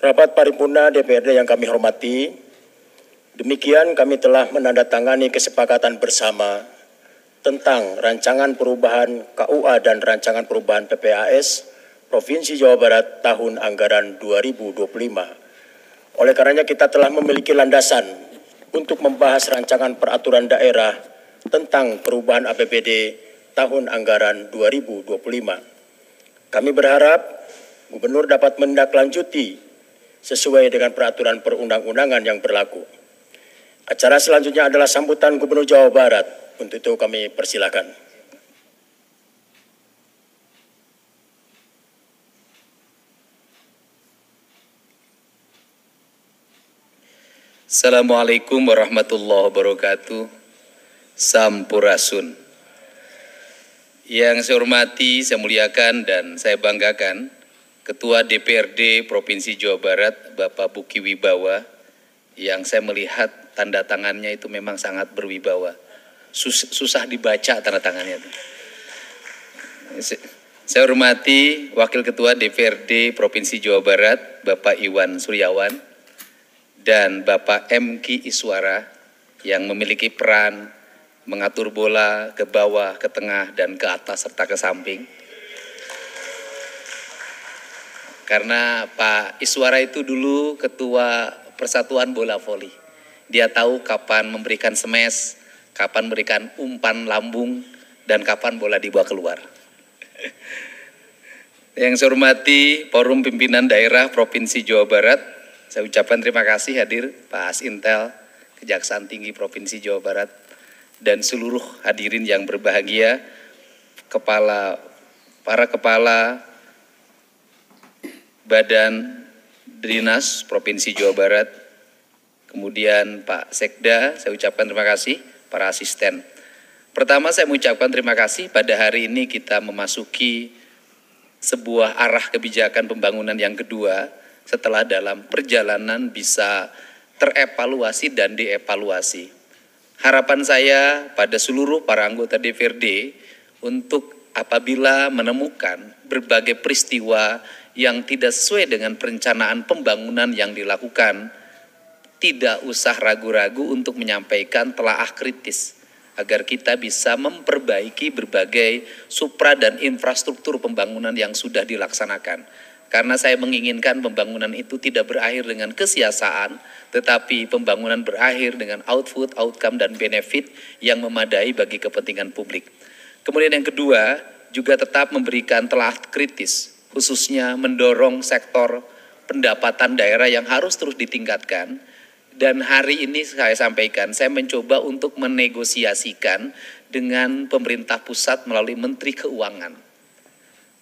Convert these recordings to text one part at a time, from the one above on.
Rapat paripurna DPRD yang kami hormati, demikian kami telah menandatangani kesepakatan bersama tentang rancangan perubahan KUA dan rancangan perubahan PPAS Provinsi Jawa Barat tahun anggaran 2025. Oleh karenanya kita telah memiliki landasan untuk membahas rancangan peraturan daerah tentang perubahan APBD tahun anggaran 2025. Kami berharap Gubernur dapat menindaklanjuti sesuai dengan peraturan perundang-undangan yang berlaku. Acara selanjutnya adalah sambutan Gubernur Jawa Barat. Untuk itu kami persilakan. Assalamualaikum warahmatullahi wabarakatuh. Sampurasun. Yang saya hormati, saya muliakan dan saya banggakan Ketua DPRD Provinsi Jawa Barat, Bapak Buki Wibawa, yang saya melihat tanda tangannya itu memang sangat berwibawa. Susah dibaca tanda tangannya itu. Saya hormati Wakil Ketua DPRD Provinsi Jawa Barat, Bapak Iwan Suryawan, dan Bapak M.Ki Iswara yang memiliki peran mengatur bola ke bawah, ke tengah, dan ke atas serta ke samping. Karena Pak Iswara itu dulu Ketua Persatuan Bola Voli. Dia tahu kapan memberikan smash, kapan memberikan umpan lambung, dan kapan bola dibawa keluar. Yang saya hormati Forum Pimpinan Daerah Provinsi Jawa Barat, saya ucapkan terima kasih hadir Pak Asintel, Kejaksaan Tinggi Provinsi Jawa Barat, dan seluruh hadirin yang berbahagia, para kepala Badan Dinas Provinsi Jawa Barat, kemudian Pak Sekda, saya ucapkan terima kasih, para asisten. Pertama saya mengucapkan terima kasih pada hari ini kita memasuki sebuah arah kebijakan pembangunan yang kedua setelah dalam perjalanan bisa terevaluasi dan dievaluasi. Harapan saya pada seluruh para anggota DPRD untuk apabila menemukan berbagai peristiwa yang tidak sesuai dengan perencanaan pembangunan yang dilakukan, tidak usah ragu-ragu untuk menyampaikan telaah kritis agar kita bisa memperbaiki berbagai supra dan infrastruktur pembangunan yang sudah dilaksanakan. Karena saya menginginkan pembangunan itu tidak berakhir dengan kesia-siaan, tetapi pembangunan berakhir dengan output, outcome, dan benefit yang memadai bagi kepentingan publik. Kemudian yang kedua, juga tetap memberikan telaah kritis, khususnya mendorong sektor pendapatan daerah yang harus terus ditingkatkan. Dan hari ini saya sampaikan, saya mencoba untuk menegosiasikan dengan pemerintah pusat melalui Menteri Keuangan.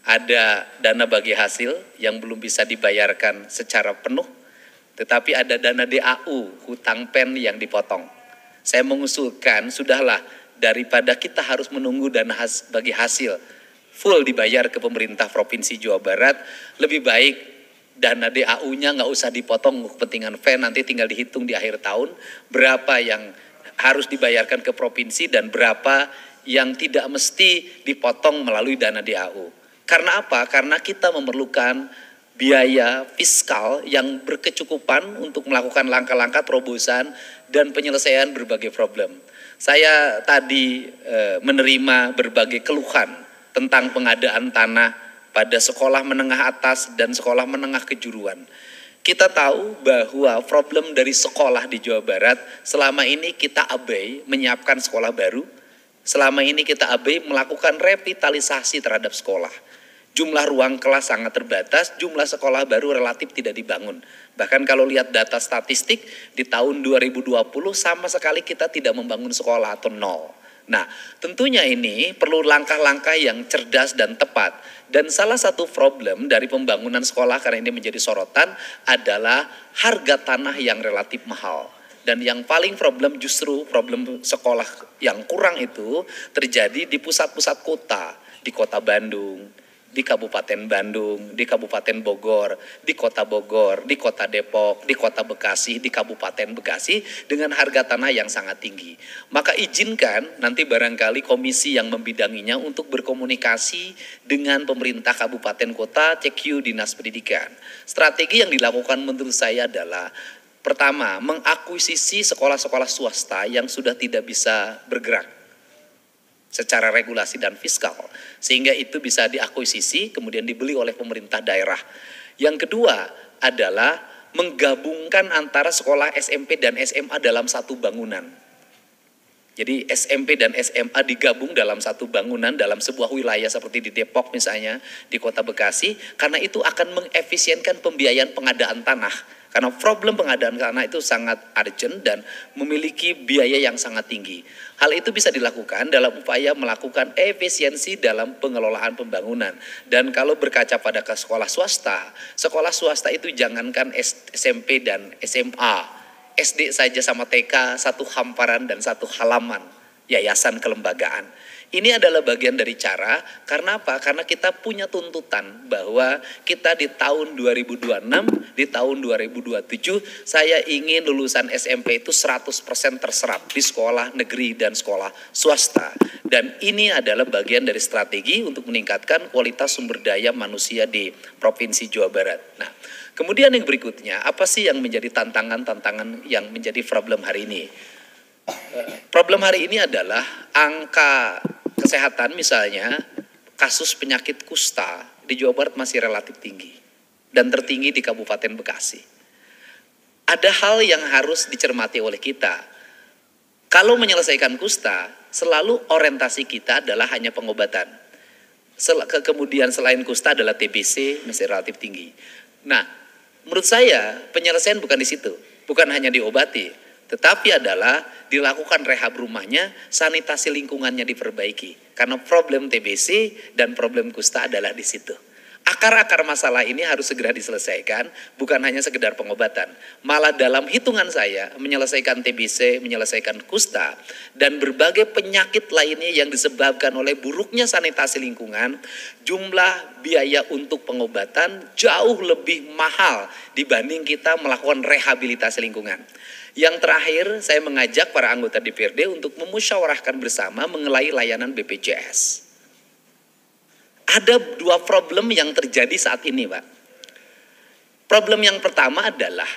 Ada dana bagi hasil yang belum bisa dibayarkan secara penuh, tetapi ada dana DAU, hutang pen yang dipotong. Saya mengusulkan, sudahlah daripada kita harus menunggu dana bagi hasil full dibayar ke pemerintah Provinsi Jawa Barat, lebih baik dana DAU-nya nggak usah dipotong kepentingan pen, nanti tinggal dihitung di akhir tahun berapa yang harus dibayarkan ke provinsi dan berapa yang tidak mesti dipotong melalui dana DAU. Karena apa? Karena kita memerlukan biaya fiskal yang berkecukupan untuk melakukan langkah-langkah terobosan dan penyelesaian berbagai problem. Saya tadi menerima berbagai keluhan tentang pengadaan tanah pada sekolah menengah atas dan sekolah menengah kejuruan. Kita tahu bahwa problem dari sekolah di Jawa Barat, selama ini kita abai menyiapkan sekolah baru, selama ini kita abai melakukan revitalisasi terhadap sekolah. Jumlah ruang kelas sangat terbatas, jumlah sekolah baru relatif tidak dibangun. Bahkan kalau lihat data statistik di tahun 2020 sama sekali kita tidak membangun sekolah atau nol. Nah, tentunya ini perlu langkah-langkah yang cerdas dan tepat. Dan salah satu problem dari pembangunan sekolah karena ini menjadi sorotan adalah harga tanah yang relatif mahal. Dan yang paling problem justru problem sekolah yang kurang itu terjadi di pusat-pusat kota. Di kota Bandung, di Kabupaten Bandung, di Kabupaten Bogor, di Kota Bogor, di Kota Depok, di Kota Bekasi, di Kabupaten Bekasi dengan harga tanah yang sangat tinggi. Maka izinkan nanti barangkali komisi yang membidanginya untuk berkomunikasi dengan pemerintah kabupaten kota, CQ Dinas Pendidikan. Strategi yang dilakukan menurut saya adalah pertama, mengakuisisi sekolah-sekolah swasta yang sudah tidak bisa bergerak secara regulasi dan fiskal, sehingga itu bisa diakuisisi kemudian dibeli oleh pemerintah daerah. Yang kedua adalah menggabungkan antara sekolah SMP dan SMA dalam satu bangunan. Jadi SMP dan SMA digabung dalam satu bangunan dalam sebuah wilayah seperti di Depok misalnya, di Kota Bekasi, karena itu akan mengefisienkan pembiayaan pengadaan tanah. Karena problem pengadaan tanah itu sangat urgent dan memiliki biaya yang sangat tinggi. Hal itu bisa dilakukan dalam upaya melakukan efisiensi dalam pengelolaan pembangunan. Dan kalau berkaca pada ke sekolah swasta itu jangankan SMP dan SMA, SD saja sama TK satu hamparan dan satu halaman yayasan kelembagaan. Ini adalah bagian dari cara, karena apa? Karena kita punya tuntutan bahwa kita di tahun 2026, di tahun 2027, saya ingin lulusan SMP itu 100% terserap di sekolah negeri dan sekolah swasta. Dan ini adalah bagian dari strategi untuk meningkatkan kualitas sumber daya manusia di Provinsi Jawa Barat. Nah, kemudian yang berikutnya, apa sih yang menjadi tantangan-tantangan yang menjadi problem hari ini? Problem hari ini adalah angka kesehatan, misalnya kasus penyakit kusta di Jawa Barat masih relatif tinggi dan tertinggi di Kabupaten Bekasi. Ada hal yang harus dicermati oleh kita. Kalau menyelesaikan kusta, selalu orientasi kita adalah hanya pengobatan. Kemudian selain kusta adalah TBC masih relatif tinggi. Nah, menurut saya penyelesaian bukan di situ, bukan hanya diobati, tetapi adalah dilakukan rehab rumahnya, sanitasi lingkungannya diperbaiki. Karena problem TBC dan problem kusta adalah di situ. Akar-akar masalah ini harus segera diselesaikan, bukan hanya sekedar pengobatan. Malah dalam hitungan saya, menyelesaikan TBC, menyelesaikan kusta, dan berbagai penyakit lainnya yang disebabkan oleh buruknya sanitasi lingkungan, jumlah biaya untuk pengobatan jauh lebih mahal dibanding kita melakukan rehabilitasi lingkungan. Yang terakhir, saya mengajak para anggota DPRD untuk memusyawarahkan bersama mengenai layanan BPJS. Ada dua problem yang terjadi saat ini, Pak. Problem yang pertama adalah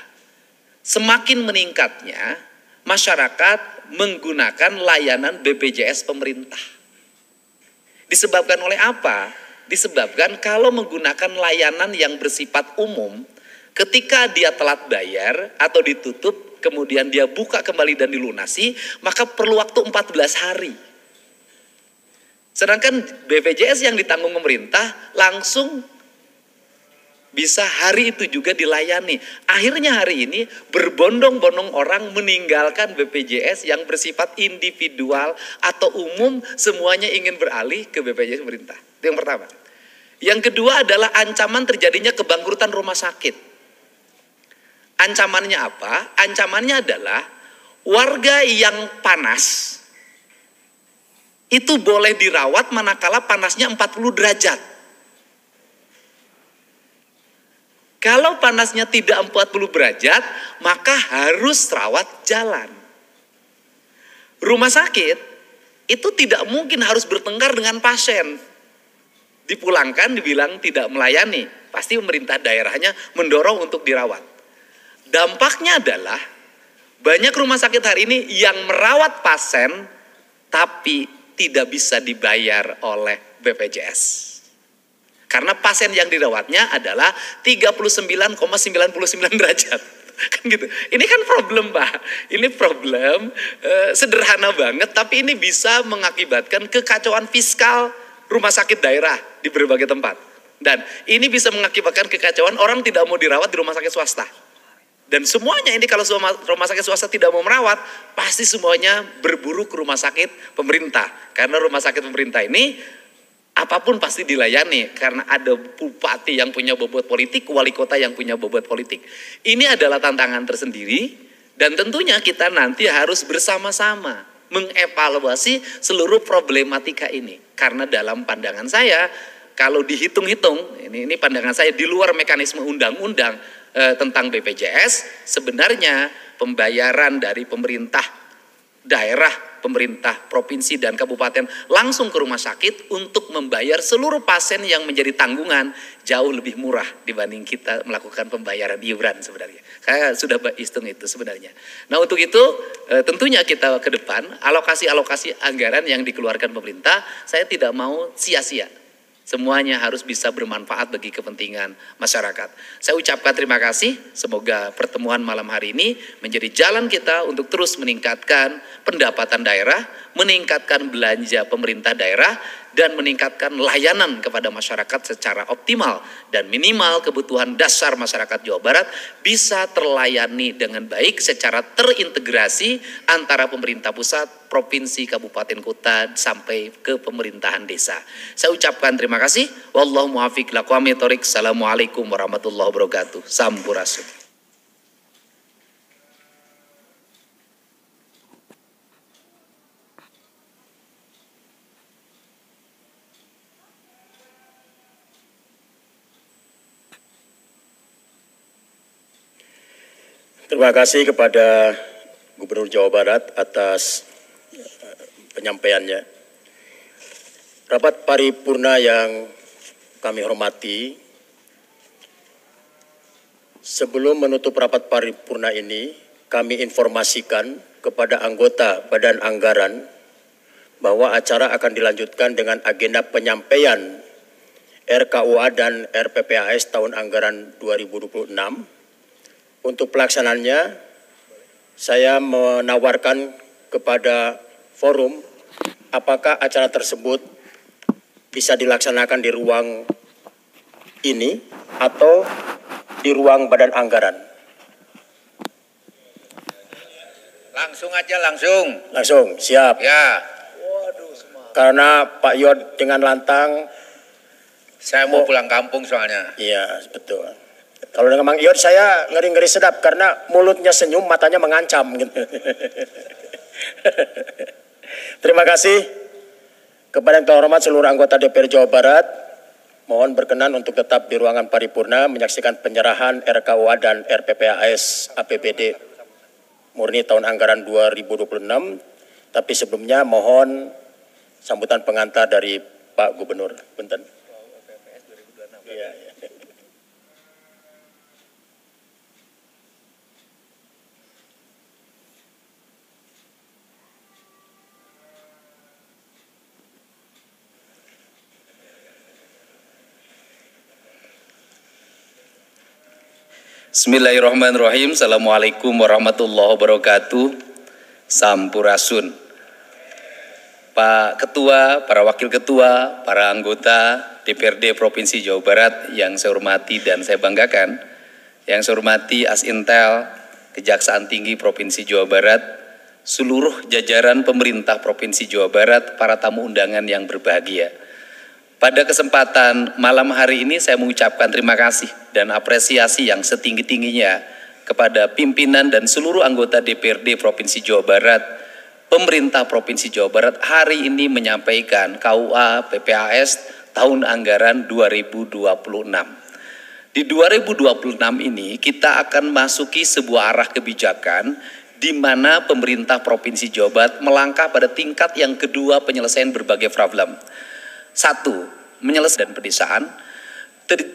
semakin meningkatnya masyarakat menggunakan layanan BPJS pemerintah. Disebabkan oleh apa? Disebabkan kalau menggunakan layanan yang bersifat umum, ketika dia telat bayar atau ditutup, kemudian dia buka kembali dan dilunasi, maka perlu waktu 14 hari. Sedangkan BPJS yang ditanggung pemerintah langsung bisa hari itu juga dilayani. Akhirnya hari ini berbondong-bondong orang meninggalkan BPJS yang bersifat individual atau umum, semuanya ingin beralih ke BPJS pemerintah. Itu yang pertama. Yang kedua adalah ancaman terjadinya kebangkrutan rumah sakit. Ancamannya apa? Ancamannya adalah warga yang panas itu boleh dirawat manakala panasnya 40 derajat. Kalau panasnya tidak 40 derajat, maka harus rawat jalan. Rumah sakit itu tidak mungkin harus bertengkar dengan pasien. Dipulangkan, dibilang tidak melayani. Pasti pemerintah daerahnya mendorong untuk dirawat. Dampaknya adalah banyak rumah sakit hari ini yang merawat pasien tapi tidak bisa dibayar oleh BPJS. Karena pasien yang dirawatnya adalah 39,99 derajat. Kan gitu. Ini kan problem, Pak. Ini problem sederhana banget, tapi ini bisa mengakibatkan kekacauan fiskal rumah sakit daerah di berbagai tempat. Dan ini bisa mengakibatkan kekacauan, orang tidak mau dirawat di rumah sakit swasta. Dan semuanya ini kalau rumah sakit swasta tidak mau merawat, pasti semuanya berburu ke rumah sakit pemerintah. Karena rumah sakit pemerintah ini apapun pasti dilayani. Karena ada bupati yang punya bobot politik, wali kota yang punya bobot politik. Ini adalah tantangan tersendiri dan tentunya kita nanti harus bersama-sama mengevaluasi seluruh problematika ini. Karena dalam pandangan saya, kalau dihitung-hitung, ini pandangan saya di luar mekanisme undang-undang tentang BPJS, sebenarnya pembayaran dari pemerintah daerah, pemerintah provinsi dan kabupaten langsung ke rumah sakit untuk membayar seluruh pasien yang menjadi tanggungan jauh lebih murah dibanding kita melakukan pembayaran iuran sebenarnya. Saya sudah hitung itu sebenarnya. Nah, untuk itu tentunya kita ke depan alokasi-alokasi anggaran yang dikeluarkan pemerintah saya tidak mau sia-sia. Semuanya harus bisa bermanfaat bagi kepentingan masyarakat. Saya ucapkan terima kasih, semoga pertemuan malam hari ini menjadi jalan kita untuk terus meningkatkan pendapatan daerah, meningkatkan belanja pemerintah daerah, dan meningkatkan layanan kepada masyarakat secara optimal. Dan minimal kebutuhan dasar masyarakat Jawa Barat bisa terlayani dengan baik secara terintegrasi antara pemerintah pusat, provinsi, kabupaten, kota, sampai ke pemerintahan desa. Saya ucapkan terima kasih. Wallahu muwaffiq lakum thoriq. Assalamualaikum warahmatullahi wabarakatuh. Sampurasun. Terima kasih kepada Gubernur Jawa Barat atas penyampaiannya. Rapat paripurna yang kami hormati, sebelum menutup rapat paripurna ini, kami informasikan kepada anggota Badan Anggaran bahwa acara akan dilanjutkan dengan agenda penyampaian RKUA dan RPPAS tahun anggaran 2026. Untuk pelaksanaannya, saya menawarkan kepada forum apakah acara tersebut bisa dilaksanakan di ruang ini atau di ruang Badan Anggaran. Langsung aja, langsung. Langsung, siap. Ya. Karena Pak Yon dengan lantang. Saya mau pulang kampung soalnya. Iya, betul. Kalau dengan Mang Ion saya ngeri-ngeri sedap karena mulutnya senyum, matanya mengancam. Gitu. Terima kasih kepada yang terhormat seluruh anggota DPR Jawa Barat. Mohon berkenan untuk tetap di ruangan paripurna menyaksikan penyerahan RKUA dan RPPAS APBD murni tahun anggaran 2026. Tapi sebelumnya mohon sambutan pengantar dari Pak Gubernur. Punten. Iya, iya. Bismillahirrahmanirrahim. Assalamualaikum warahmatullahi wabarakatuh. Sampurasun. Pak Ketua, para Wakil Ketua, para anggota DPRD Provinsi Jawa Barat yang saya hormati dan saya banggakan, yang saya hormati Asintel, Kejaksaan Tinggi Provinsi Jawa Barat, seluruh jajaran pemerintah Provinsi Jawa Barat, para tamu undangan yang berbahagia. Pada kesempatan malam hari ini saya mengucapkan terima kasih dan apresiasi yang setinggi-tingginya kepada pimpinan dan seluruh anggota DPRD Provinsi Jawa Barat, pemerintah Provinsi Jawa Barat hari ini menyampaikan KUA PPAS tahun anggaran 2026. Di 2026 ini kita akan masuki sebuah arah kebijakan di mana pemerintah Provinsi Jawa Barat melangkah pada tingkat yang kedua penyelesaian berbagai problem. Satu, menyelesaikan pedesaan,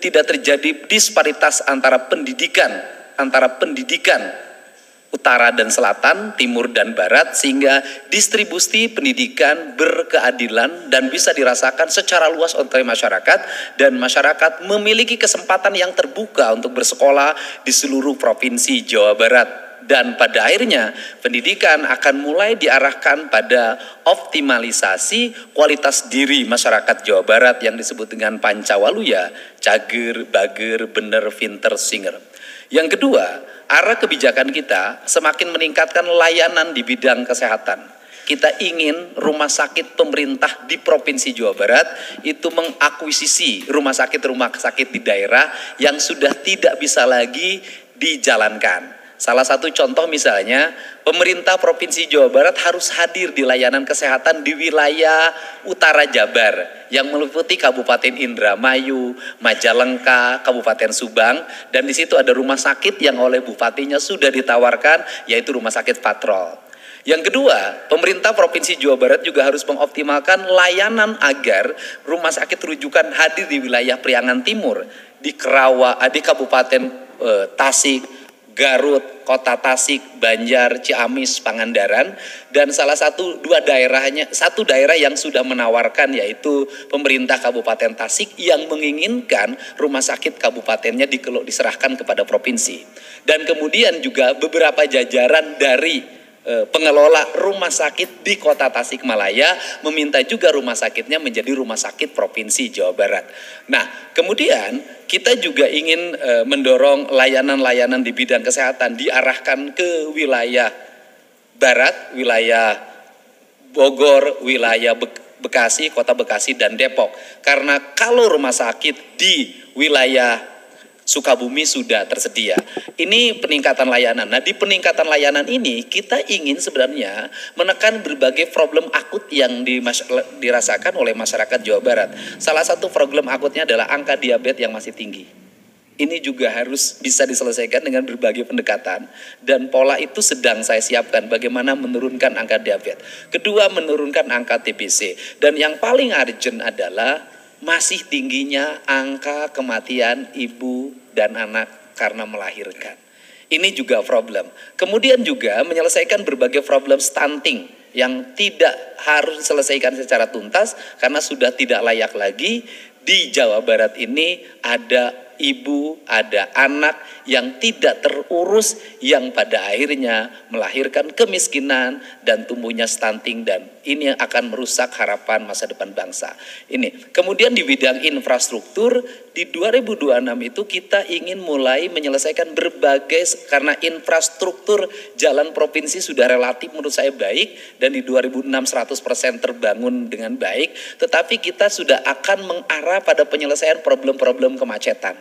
tidak terjadi disparitas antara pendidikan utara dan selatan, timur dan barat, sehingga distribusi pendidikan berkeadilan dan bisa dirasakan secara luas oleh masyarakat, dan masyarakat memiliki kesempatan yang terbuka untuk bersekolah di seluruh provinsi Jawa Barat. Dan pada akhirnya pendidikan akan mulai diarahkan pada optimalisasi kualitas diri masyarakat Jawa Barat yang disebut dengan Pancawaluya, cager, bager, bener, pinter, singer. Yang kedua, arah kebijakan kita semakin meningkatkan layanan di bidang kesehatan. Kita ingin rumah sakit pemerintah di Provinsi Jawa Barat itu mengakuisisi rumah sakit di daerah yang sudah tidak bisa lagi dijalankan. Salah satu contoh misalnya, pemerintah Provinsi Jawa Barat harus hadir di layanan kesehatan di wilayah utara Jabar yang meliputi Kabupaten Indramayu, Majalengka, Kabupaten Subang, dan di situ ada rumah sakit yang oleh bupatinya sudah ditawarkan, yaitu Rumah Sakit Patrol. Yang kedua, pemerintah Provinsi Jawa Barat juga harus mengoptimalkan layanan agar rumah sakit rujukan hadir di wilayah Priangan Timur, di Kabupaten Tasik, Garut, Kota Tasik, Banjar, Ciamis, Pangandaran, dan satu daerah yang sudah menawarkan yaitu pemerintah Kabupaten Tasik yang menginginkan rumah sakit kabupatennya diserahkan kepada provinsi. Dan kemudian juga beberapa jajaran dari pengelola rumah sakit di Kota Tasikmalaya meminta juga rumah sakitnya menjadi rumah sakit Provinsi Jawa Barat. Nah, kemudian kita juga ingin mendorong layanan-layanan di bidang kesehatan diarahkan ke wilayah Barat, wilayah Bogor, wilayah Bekasi, Kota Bekasi, dan Depok. Karena kalau rumah sakit di wilayah Sukabumi sudah tersedia. Ini peningkatan layanan. Nah, di peningkatan layanan ini kita ingin sebenarnya menekan berbagai problem akut yang dirasakan oleh masyarakat Jawa Barat. Salah satu problem akutnya adalah angka diabetes yang masih tinggi. Ini juga harus bisa diselesaikan dengan berbagai pendekatan. Dan pola itu sedang saya siapkan bagaimana menurunkan angka diabetes. Kedua, menurunkan angka TBC. Dan yang paling urgent adalah masih tingginya angka kematian ibu dan anak karena melahirkan. Ini juga problem. Kemudian juga menyelesaikan berbagai problem stunting yang tidak harus diselesaikan secara tuntas karena sudah tidak layak lagi. Di Jawa Barat ini ada ibu, ada anak yang tidak terurus yang pada akhirnya melahirkan kemiskinan dan tumbuhnya stunting, dan ini akan merusak harapan masa depan bangsa. Ini. Kemudian di bidang infrastruktur di 2026 itu kita ingin mulai menyelesaikan berbagai, karena infrastruktur jalan provinsi sudah relatif menurut saya baik dan di 2006 100% terbangun dengan baik, tetapi kita sudah akan mengarah pada penyelesaian problem-problem kemacetan.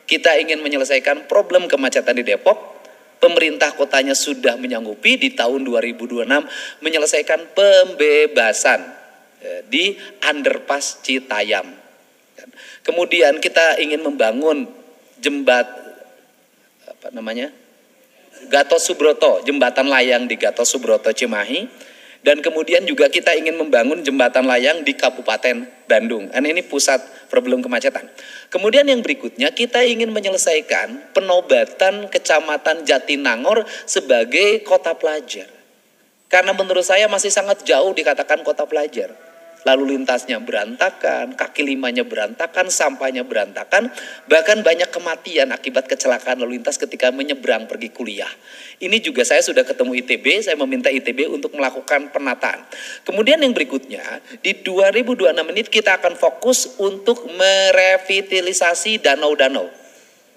Kita ingin menyelesaikan problem kemacetan di Depok. Pemerintah kotanya sudah menyanggupi di tahun 2026 menyelesaikan pembebasan di underpass Citayam. Kemudian kita ingin membangun Gatot Subroto, jembatan layang di Gatot Subroto Cimahi. Dan kemudian juga kita ingin membangun jembatan layang di Kabupaten Bandung. Ini pusat problem kemacetan. Kemudian yang berikutnya kita ingin menyelesaikan penobatan Kecamatan Jatinangor sebagai kota pelajar. Karena menurut saya masih sangat jauh dikatakan kota pelajar. Lalu lintasnya berantakan, kaki limanya berantakan, sampahnya berantakan, bahkan banyak kematian akibat kecelakaan lalu lintas ketika menyeberang pergi kuliah. Ini juga saya sudah ketemu ITB, saya meminta ITB untuk melakukan penataan. Kemudian yang berikutnya, di 2026 ini kita akan fokus untuk merevitalisasi danau-danau,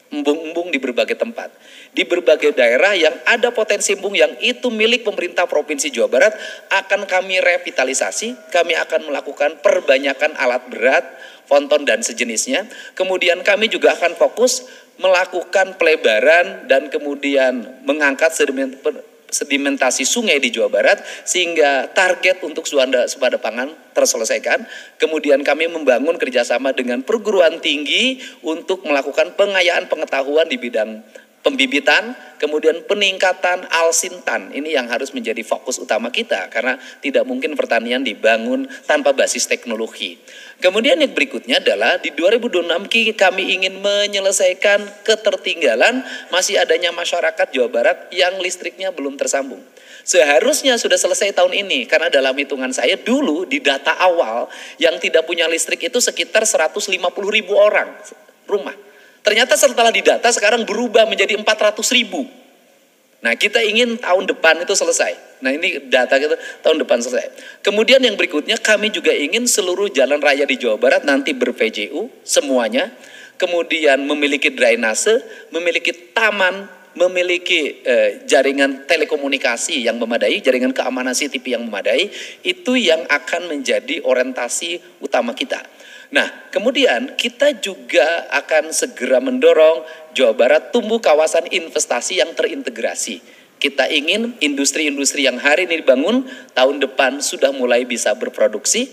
embung-embung di berbagai tempat. Di berbagai daerah yang ada potensi embung yang itu milik pemerintah Provinsi Jawa Barat akan kami revitalisasi. Kami akan melakukan perbanyakan alat berat, ponton dan sejenisnya. Kemudian kami juga akan fokus melakukan pelebaran dan kemudian mengangkat sedimentasi sungai di Jawa Barat sehingga target untuk swasembada pangan terselesaikan. Kemudian kami membangun kerjasama dengan perguruan tinggi untuk melakukan pengayaan pengetahuan di bidang pembibitan, kemudian peningkatan alsintan. Ini yang harus menjadi fokus utama kita karena tidak mungkin pertanian dibangun tanpa basis teknologi. Kemudian yang berikutnya adalah di 2026 kami ingin menyelesaikan ketertinggalan masih adanya masyarakat Jawa Barat yang listriknya belum tersambung. Seharusnya sudah selesai tahun ini karena dalam hitungan saya dulu di data awal yang tidak punya listrik itu sekitar 150.000 orang rumah. Ternyata setelah didata sekarang berubah menjadi 400.000. Nah, kita ingin tahun depan itu selesai. Nah, ini data kita tahun depan selesai. Kemudian yang berikutnya kami juga ingin seluruh jalan raya di Jawa Barat nanti ber-PJU semuanya. Kemudian memiliki drainase, memiliki taman, memiliki jaringan telekomunikasi yang memadai, jaringan keamanan CCTV yang memadai. Itu yang akan menjadi orientasi utama kita. Nah, kemudian kita juga akan segera mendorong Jawa Barat tumbuh kawasan investasi yang terintegrasi. Kita ingin industri-industri yang hari ini dibangun, tahun depan sudah mulai bisa berproduksi,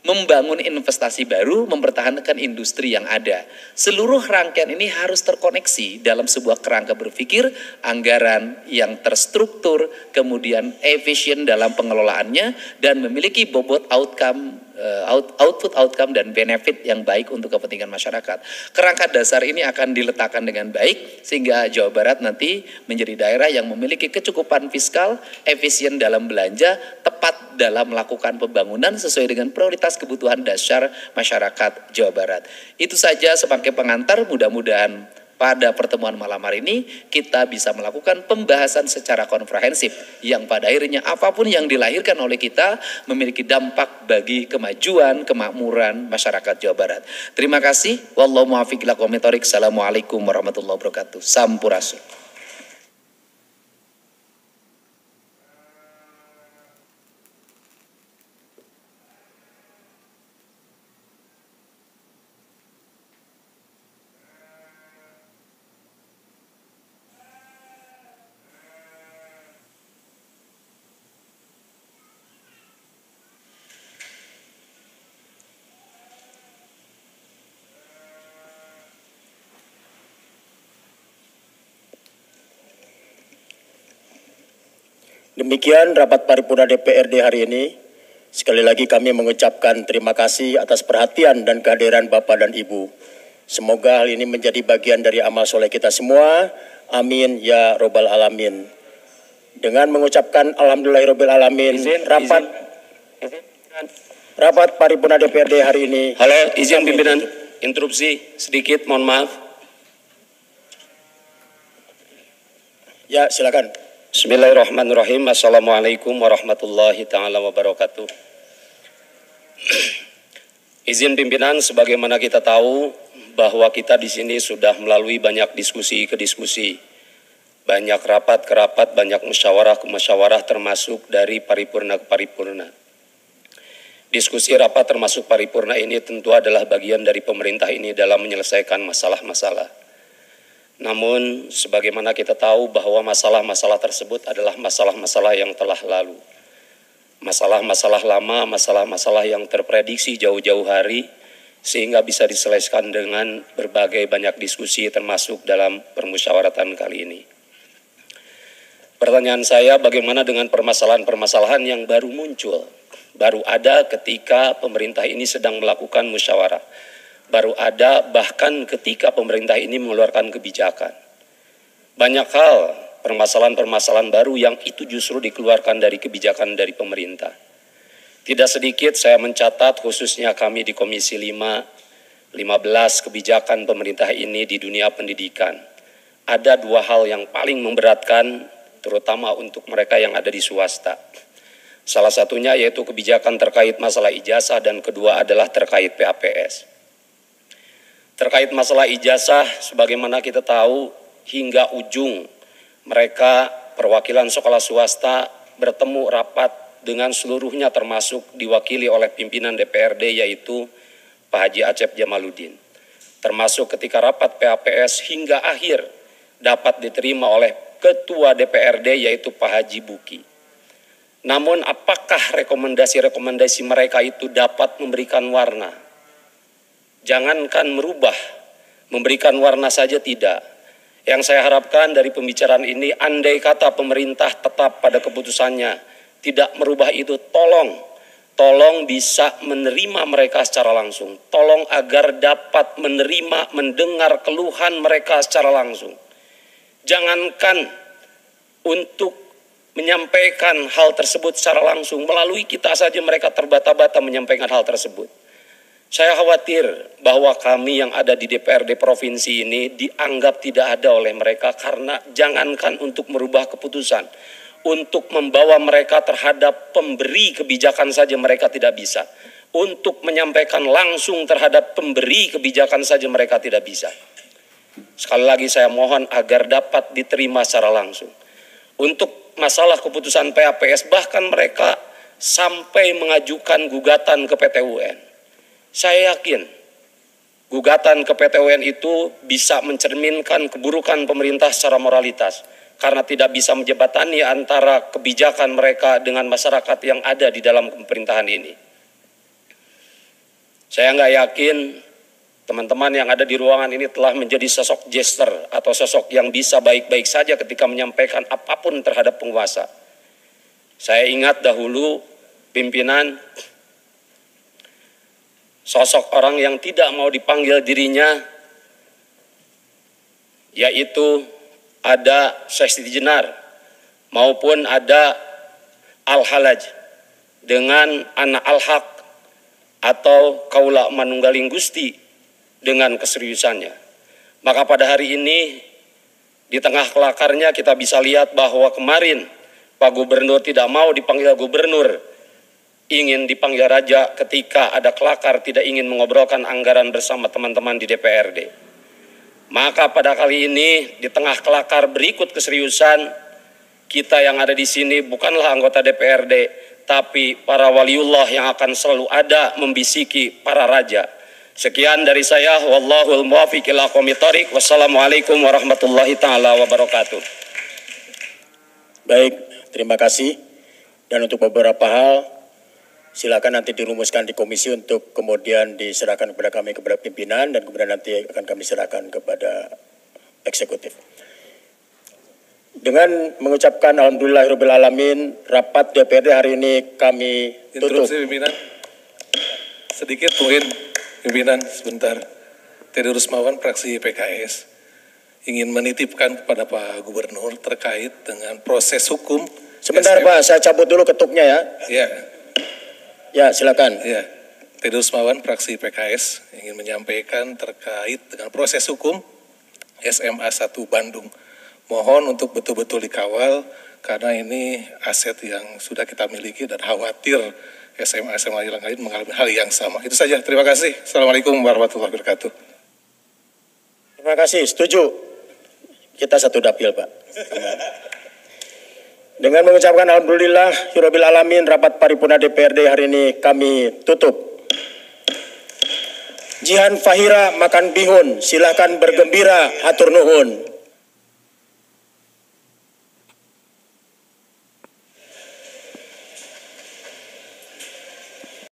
membangun investasi baru, mempertahankan industri yang ada. Seluruh rangkaian ini harus terkoneksi dalam sebuah kerangka berpikir, anggaran yang terstruktur, kemudian efisien dalam pengelolaannya, dan memiliki bobot output outcome dan benefit yang baik untuk kepentingan masyarakat. Kerangka dasar ini akan diletakkan dengan baik sehingga Jawa Barat nanti menjadi daerah yang memiliki kecukupan fiskal, efisien dalam belanja, tepat dalam melakukan pembangunan sesuai dengan prioritas kebutuhan dasar masyarakat Jawa Barat. Itu saja sebagai pengantar, mudah-mudahan pada pertemuan malam hari ini kita bisa melakukan pembahasan secara komprehensif yang pada akhirnya apapun yang dilahirkan oleh kita memiliki dampak bagi kemajuan, kemakmuran masyarakat Jawa Barat. Terima kasih. Wallahu muwaffiq ila aqwamit thoriq. Assalamualaikum warahmatullahi wabarakatuh. Sampurasun. Demikian rapat paripurna DPRD hari ini. Sekali lagi kami mengucapkan terima kasih atas perhatian dan kehadiran Bapak dan Ibu. Semoga hal ini menjadi bagian dari amal soleh kita semua. Amin ya robbal alamin. Dengan mengucapkan alhamdulillahirabbil alamin, rapat paripurna DPRD hari ini. Halo, izin pimpinan interupsi sedikit, mohon maaf. Ya, silakan. Bismillahirrahmanirrahim. Assalamualaikum warahmatullahi ta'ala wabarakatuh. Izin pimpinan, sebagaimana kita tahu bahwa kita di sini sudah melalui banyak diskusi ke diskusi, banyak rapat ke rapat, banyak musyawarah ke musyawarah, termasuk dari paripurna ke paripurna. Diskusi rapat termasuk paripurna ini tentu adalah bagian dari pemerintah ini dalam menyelesaikan masalah-masalah. Namun sebagaimana kita tahu bahwa masalah-masalah tersebut adalah masalah-masalah yang telah lalu. Masalah-masalah lama, masalah-masalah yang terprediksi jauh-jauh hari sehingga bisa diselesaikan dengan berbagai banyak diskusi termasuk dalam permusyawaratan kali ini. Pertanyaan saya, bagaimana dengan permasalahan-permasalahan yang baru muncul, baru ada ketika pemerintah ini sedang melakukan musyawarah, baru ada bahkan ketika pemerintah ini mengeluarkan kebijakan. Banyak hal, permasalahan-permasalahan baru yang itu justru dikeluarkan dari kebijakan dari pemerintah. Tidak sedikit saya mencatat, khususnya kami di Komisi 5, 15 kebijakan pemerintah ini di dunia pendidikan. Ada dua hal yang paling memberatkan, terutama untuk mereka yang ada di swasta. Salah satunya yaitu kebijakan terkait masalah ijazah dan kedua adalah terkait PAPS. Terkait masalah ijazah, sebagaimana kita tahu, hingga ujung mereka perwakilan sekolah swasta bertemu rapat dengan seluruhnya termasuk diwakili oleh pimpinan DPRD yaitu Pak Haji Acep Jamaluddin. Termasuk ketika rapat PAPS hingga akhir dapat diterima oleh Ketua DPRD yaitu Pak Haji Buki. Namun apakah rekomendasi-rekomendasi mereka itu dapat memberikan warna? Jangankan merubah, memberikan warna saja tidak. Yang saya harapkan dari pembicaraan ini, andai kata pemerintah tetap pada keputusannya, tidak merubah itu, tolong bisa menerima mereka secara langsung. Tolong agar dapat menerima, mendengar keluhan mereka secara langsung. Jangankan untuk menyampaikan hal tersebut secara langsung, melalui kita saja mereka terbata-bata menyampaikan hal tersebut. Saya khawatir bahwa kami yang ada di DPRD provinsi ini dianggap tidak ada oleh mereka karena jangankan untuk merubah keputusan, untuk membawa mereka terhadap pemberi kebijakan saja mereka tidak bisa. Untuk menyampaikan langsung terhadap pemberi kebijakan saja mereka tidak bisa. Sekali lagi saya mohon agar dapat diterima secara langsung. Untuk masalah keputusan PAPS bahkan mereka sampai mengajukan gugatan ke PT UN. Saya yakin Gugatan ke PT UN itu bisa mencerminkan keburukan pemerintah secara moralitas karena tidak bisa menjembatani antara kebijakan mereka dengan masyarakat yang ada di dalam pemerintahan ini. Saya nggak yakin teman-teman yang ada di ruangan ini telah menjadi sosok jester atau sosok yang bisa baik-baik saja ketika menyampaikan apapun terhadap penguasa. Saya ingat dahulu pimpinan sosok orang yang tidak mau dipanggil dirinya, yaitu ada Syekh Siti Jenar maupun ada Al-Halaj dengan anak Al-Haq atau Kaula Manunggaling Gusti dengan keseriusannya. Maka pada hari ini di tengah kelakarnya kita bisa lihat bahwa kemarin Pak Gubernur tidak mau dipanggil gubernur, ingin dipanggil raja ketika ada kelakar, tidak ingin mengobrolkan anggaran bersama teman-teman di DPRD. Maka pada kali ini di tengah kelakar berikut keseriusan, kita yang ada di sini bukanlah anggota DPRD, tapi para waliullah yang akan selalu ada membisiki para raja. Sekian dari saya, wallahul muwaffiq ila aqwamit thoriq. Wassalamualaikum warahmatullahi taala wabarakatuh. Baik, terima kasih. Dan untuk beberapa hal silakan nanti dirumuskan di komisi untuk kemudian diserahkan kepada kami, kepada pimpinan, dan kemudian nanti akan kami serahkan kepada eksekutif. Dengan mengucapkan alhamdulillahirabbil alamin, rapat DPRD hari ini kami tutup. Interupsi pimpinan. Sedikit mungkin pimpinan sebentar. Teddy Rusmawan fraksi PKS ingin menitipkan kepada Pak Gubernur terkait dengan proses hukum. Sebentar Pak, saya cabut dulu ketuknya ya. Ya. Ya, silakan. Ya. Teddy Rusmawan fraksi PKS ingin menyampaikan terkait dengan proses hukum SMA 1 Bandung. Mohon untuk betul-betul dikawal karena ini aset yang sudah kita miliki dan khawatir SMA-SMA yang lain mengalami hal yang sama. Itu saja. Terima kasih. Assalamualaikum warahmatullahi wabarakatuh. Terima kasih. Setuju. Kita satu dapil, Pak. Dengan mengucapkan alhamdulillahirabbil alamin, rapat paripurna DPRD hari ini kami tutup. Jihan Fahira makan bihun, silakan bergembira, hatur nuhun.